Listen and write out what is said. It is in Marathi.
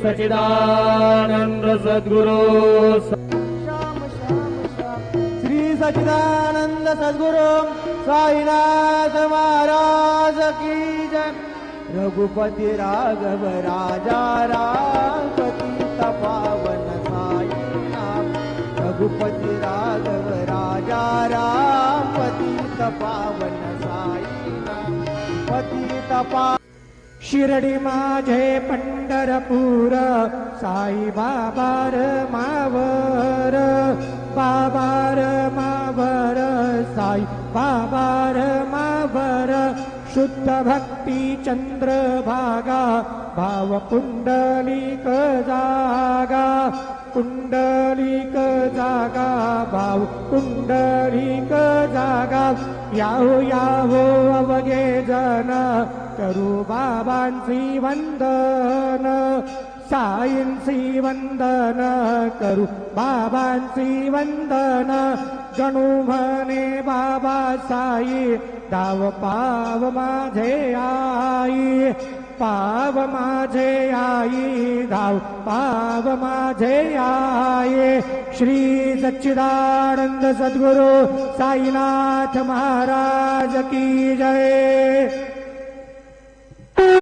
सच्चिदानंद सद्गुरु श्री सच्चिदानंद सद्गुरु साईनाथ महाराज की जय। रघुपति राघव राजा राम पतित पावन साईनाथ। रघुपति राघव राजा राम पतित पावन साईनाथ। पतित पावन शिर्डी माझे पंढरपूर साई बाबार मावर। बाबार मावर साई बाबार मावर। शुद्ध भक्ती चंद्रभागा भाव पुंडलिक जागा। पुंडलिक जागा भाव पुंडलिक जागा। याहो याहो अवघे जन करू बाबांची वंदन। साईंची वंदन करू बाबांची वंदन। गणू म्हणे बाबा साई धाव पाव माझे आई। पाव माझे आई धाव पाव माझे आई। श्री सच्चिदानंद सद्गुरु साईनाथ महाराज की जय।